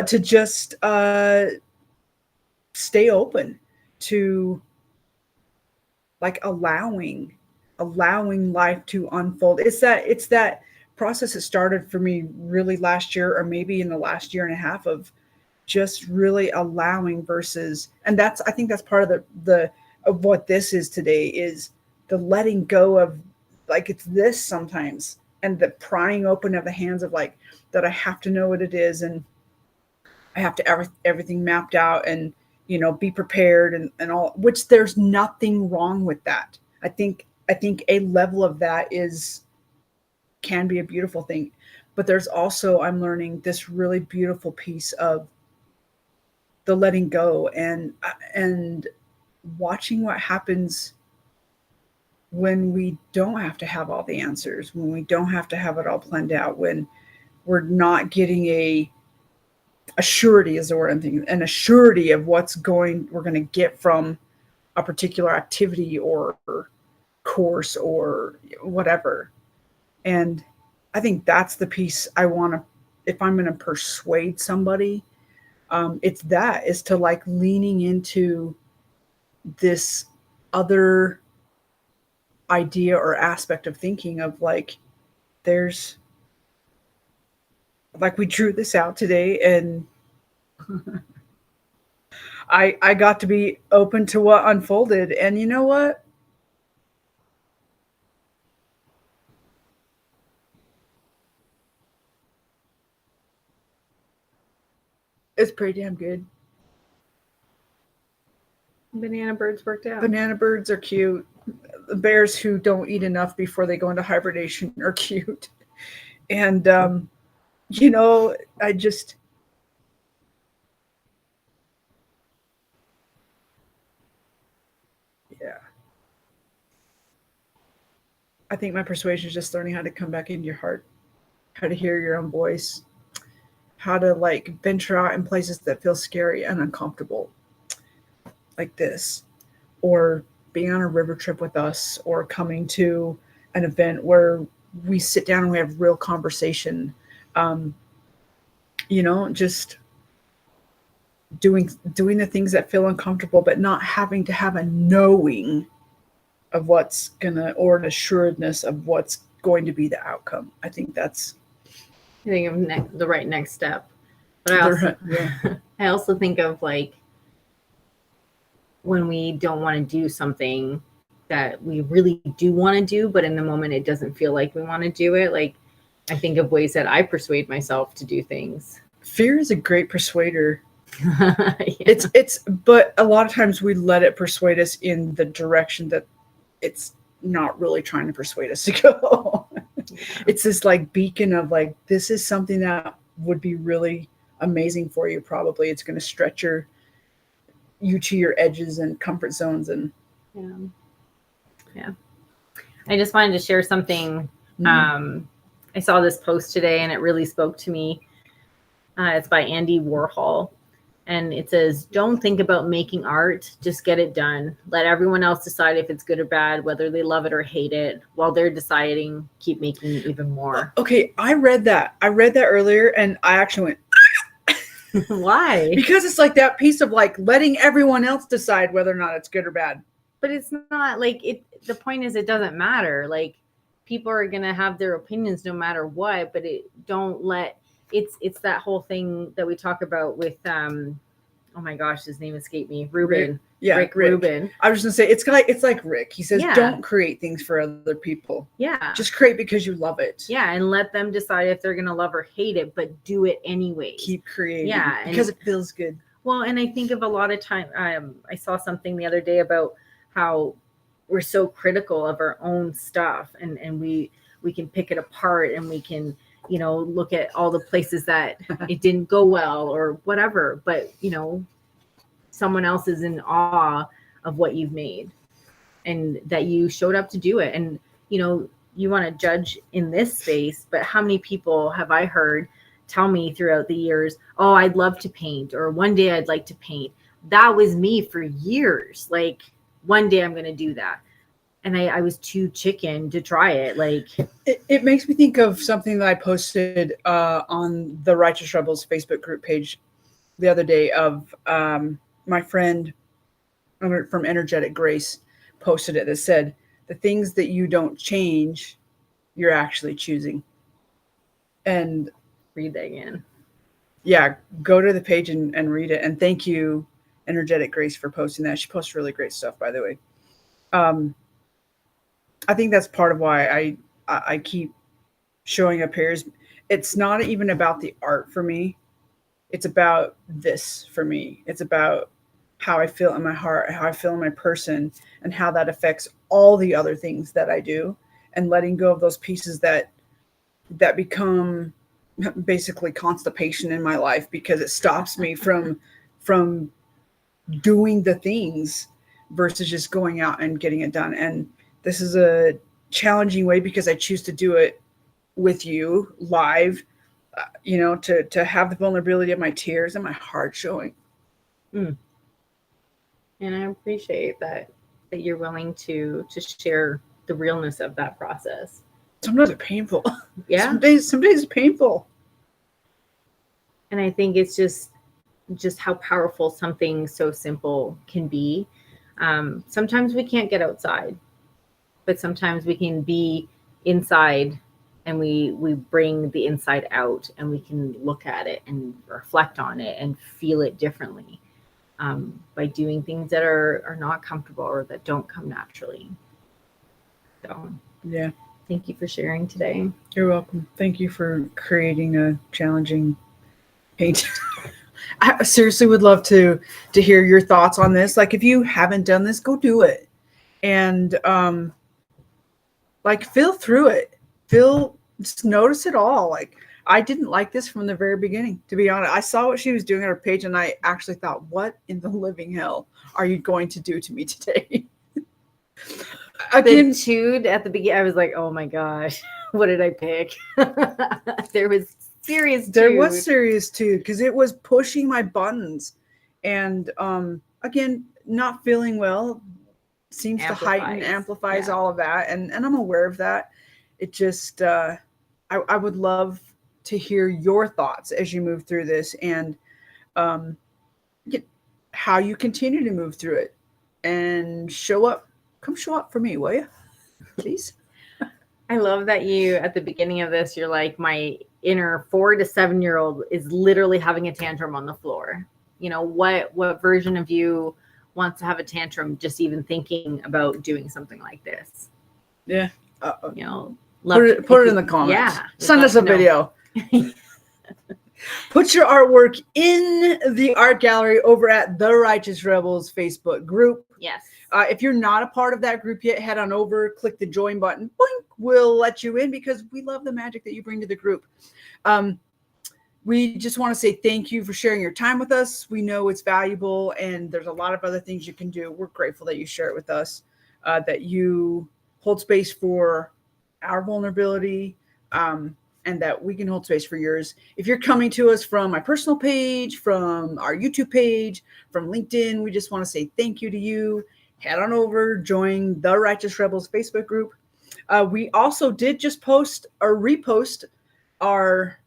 to just stay open to like allowing life to unfold. It's that process that started for me really last year, or maybe in the last year and a half, of just really allowing versus, and I think that's part of the of what this is today, is the letting go of, like, it's this sometimes, and the prying open of the hands of like that I have to know what it is, and I have to everything mapped out, and be prepared, and all, which there's nothing wrong with that. I think a level of that can be a beautiful thing, but there's also, I'm learning this really beautiful piece of the letting go and watching what happens when we don't have to have all the answers, when we don't have to have it all planned out, when we're not getting a surety, is the word I'm thinking, an surety of we're going to get from a particular activity or course or whatever. And I think that's the piece I want to, if I'm going to persuade somebody, is to like leaning into this other idea or aspect of thinking of like, there's, like, we drew this out today, and I got to be open to what unfolded. And you know what? It's pretty damn good. Banana birds worked out. Banana birds are cute. bears who don't eat enough before they go into hibernation are cute. And, I just, yeah. I think my persuasion is just learning how to come back into your heart, how to hear your own voice, how to like venture out in places that feel scary and uncomfortable, like this, or being on a river trip with us, or coming to an event where we sit down and we have real conversation. Just doing the things that feel uncomfortable, but not having to have a knowing of what's gonna, or an assuredness of what's going to be the outcome. I think that's of the right next step. But I also think of like when we don't want to do something that we really do want to do, but in the moment it doesn't feel like we want to do it. Like I think of ways that I persuade myself to do things. Fear is a great persuader. Yeah. But a lot of times we let it persuade us in the direction that it's not really trying to persuade us to go. Yeah. It's this like beacon of like, this is something that would be really amazing for you. Probably it's going to stretch you to your edges and comfort zones. And yeah. I just wanted to share something. I saw this post today and it really spoke to me. It's by Andy Warhol. And it says, don't think about making art, just get it done. Let everyone else decide if it's good or bad, whether they love it or hate it. While they're deciding, keep making even more. Okay, I read that earlier and I actually went, why? Because it's like that piece of like letting everyone else decide whether or not it's good or bad. But it's not like it. The point is, it doesn't matter. Like people are going to have their opinions no matter what, but it's that whole thing that we talk about with oh my gosh, his name escaped me. Ruben. Rick Rubin. I was just gonna say it's like Rick. He says, don't create things for other people. Yeah. Just create because you love it. Yeah, and let them decide if they're gonna love or hate it, but do it anyway. Keep creating. Yeah, because it feels good. Well, and I think of a lot of time. I saw something the other day about how we're so critical of our own stuff, and we can pick it apart, and we can look at all the places that it didn't go well or whatever, but someone else is in awe of what you've made and that you showed up to do it. And you want to judge in this space, but how many people have I heard tell me throughout the years, oh, I'd love to paint, or one day I'd like to paint. That was me for years. Like one day I'm going to do that. And I was too chicken to try it. Like it makes me think of something that I posted on the Righteous Rebels Facebook group page the other day of my friend from Energetic Grace posted it that said, the things that you don't change, you're actually choosing. And read that again. Yeah, go to the page and read it. And thank you, Energetic Grace, for posting that. She posts really great stuff, by the way. I think that's part of why I keep showing up here. It's not even about the art for me. It's about this for me. It's about how I feel in my heart, how I feel in my person, and how that affects all the other things that I do, and letting go of those pieces that become basically constipation in my life, because it stops me from doing the things versus just going out and getting it done. And this is a challenging way because I choose to do it with you live, to have the vulnerability of my tears and my heart showing. And I appreciate that you're willing to share the realness of that process. Sometimes it's painful. Yeah. Some days it's painful. And I think it's just how powerful something so simple can be. Sometimes we can't get outside, but sometimes we can be inside, and we bring the inside out, and we can look at it and reflect on it and feel it differently by doing things that are not comfortable or that don't come naturally. So yeah, thank you for sharing today. You're welcome. Thank you for creating a challenging paint. I seriously would love to hear your thoughts on this. Like, if you haven't done this, go do it. And Like, feel through it. Just notice it all. Like, I didn't like this from the very beginning, to be honest. I saw what she was doing on her page, and I actually thought, what in the living hell are you going to do to me today? Again, The tude at the beginning, I was like, oh my gosh, what did I pick? There was serious tude. There was serious tude because it was pushing my buttons. And again, not feeling well seems to heighten, amplifies all of that. And I'm aware of that. It just, I would love to hear your thoughts as you move through this, and how you continue to move through it, and show up. Come show up for me, will you? Please. I love that you, at the beginning of this, you're like, my inner 4 to 7 year old is literally having a tantrum on the floor. You know, what version of you wants to have a tantrum just even thinking about doing something like this? Yeah. You know, put it in the comments. Yeah. Send us a video. Put your artwork in the art gallery over at the Righteous Rebels Facebook group. Yes. If you're not a part of that group yet, head on over, click the join button. Boink, we'll let you in because we love the magic that you bring to the group. We just want to say thank you for sharing your time with us. We know it's valuable, and there's a lot of other things you can do. We're grateful that you share it with us, that you hold space for our vulnerability, and that we can hold space for yours. If you're coming to us from my personal page, from our YouTube page, from LinkedIn, we just want to say thank you to you. Head on over, join the Righteous Rebels Facebook group. We also did just post or repost our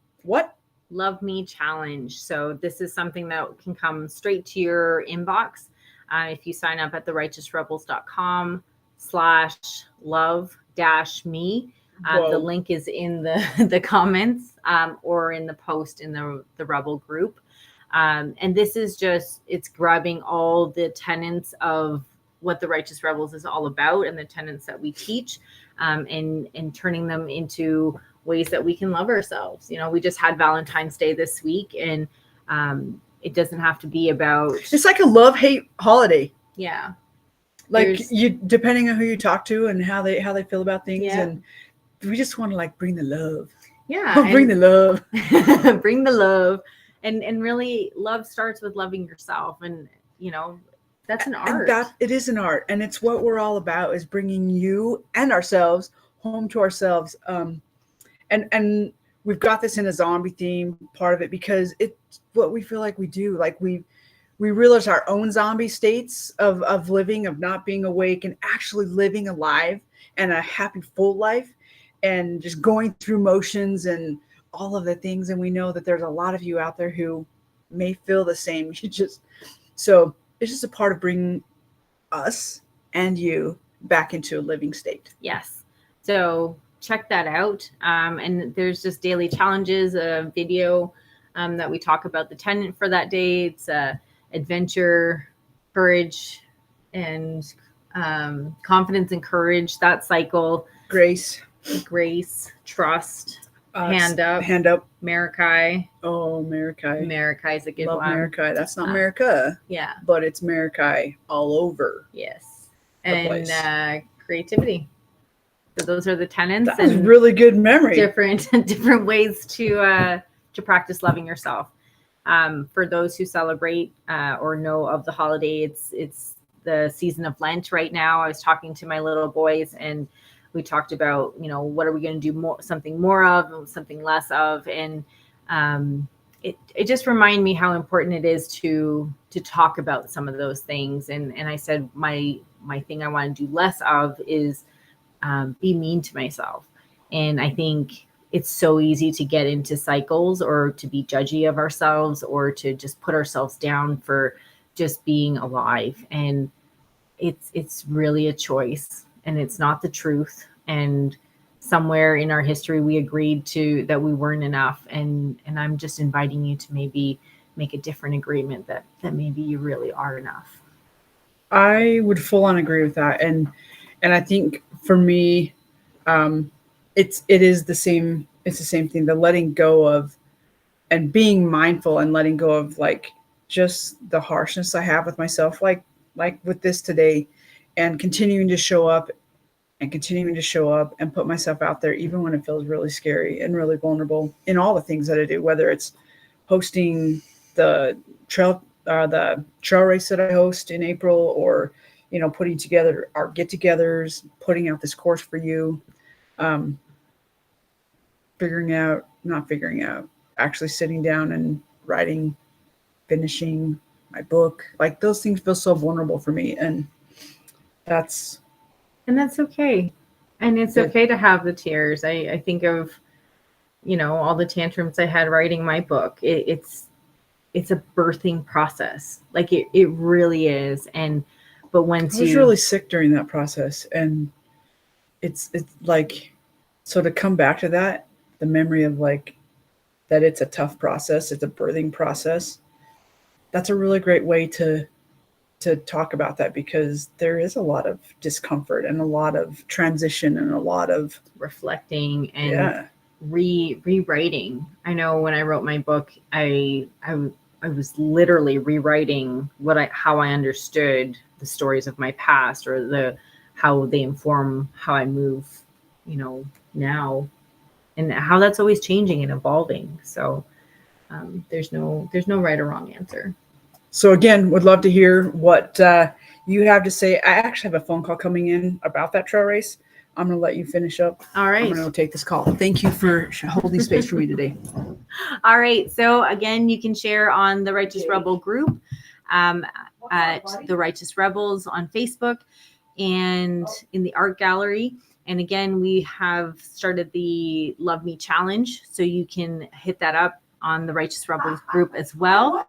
Love Me Challenge. So this is something that can come straight to your inbox. If you sign up at therighteousrebels.com/love-me. The link is in the comments or in the post in the Rebel group. And this is just, it's grabbing all the tenets of what the Righteous Rebels is all about and the tenets that we teach, and turning them into ways that we can love ourselves. You know, we just had Valentine's Day this week, and it doesn't have to be about, it's like a love-hate holiday. Yeah. Like, you, depending on who you talk to and how they feel about things. Yeah. And we just want to, like, bring the love. Yeah. Bring the love. Bring the love. And really, love starts with loving yourself. And, you know, that's an art. And it is an art. And it's what we're all about, is bringing you and ourselves home to ourselves. And we've got this in a zombie theme, part of it, because it's what we feel like we do. Like, we realize our own zombie states of living, of not being awake and actually living alive and a happy, full life, and just going through motions and all of the things. And we know that there's a lot of you out there who may feel the same. So it's just a part of bringing us and you back into a living state. Yes. So check that out. And there's just daily challenges, a video that we talk about the tenet for that day. It's adventure, courage, and confidence and courage, that cycle. Grace, trust, hand up, Marikai. Oh, Marikai. Marikai is a good one. Love Marikai. That's not America. Yeah. But it's Marikai all over. Yes. And creativity. So those are the tenets. That was really good memory. Different ways to practice loving yourself. For those who celebrate or know of the holiday, it's the season of Lent right now. I was talking to my little boys, and we talked about, you know, what are we going to do something more of and something less of. And it just reminded me how important it is to talk about some of those things. And I said, my thing I want to do less of is be mean to myself. And I think it's so easy to get into cycles or to be judgy of ourselves or to just put ourselves down for just being alive. And it's really a choice, and it's not the truth. And somewhere in our history, we agreed to that we weren't enough. And I'm just inviting you to maybe make a different agreement that maybe you really are enough. I would full on agree with that. And I think for me, it is the same. It's the same thing. The letting go of and being mindful and letting go of, like, just the harshness I have with myself, like with this today, and continuing to show up and continuing to show up and put myself out there, even when it feels really scary and really vulnerable in all the things that I do, whether it's hosting the trail race that I host in April, or, putting together our get-togethers, putting out this course for you, actually sitting down and writing, finishing my book. Like, those things feel so vulnerable for me. And that's okay. And it's okay to have the tears. I think of, all the tantrums I had writing my book. It's a birthing process. Like it really is. But once I was really sick during that process, and it's like, so to come back to that, the memory of like that, it's a tough process. It's a birthing process. That's a really great way to talk about that, because there is a lot of discomfort and a lot of transition and a lot of reflecting and rewriting. I know when I wrote my book, I was literally rewriting how I understood the stories of my past, or how they inform how I move, now, and how that's always changing and evolving. So there's no right or wrong answer. So again, would love to hear what you have to say. I actually have a phone call coming in about that trail race. I'm going to let you finish up. All right. I'm going to take this call. Thank you for holding space for me today. All right. So again, you can share on the Righteous Rebel group at the Righteous Rebels on Facebook and in the art gallery. And again, we have started the Love Me Challenge. So you can hit that up on the Righteous Rebels group as well.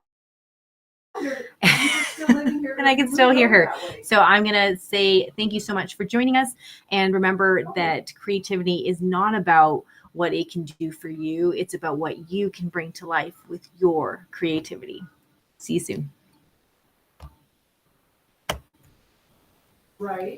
And I can still hear her. So I'm going to say thank you so much for joining us. And remember that creativity is not about what it can do for you. It's about what you can bring to life with your creativity. See you soon. Right.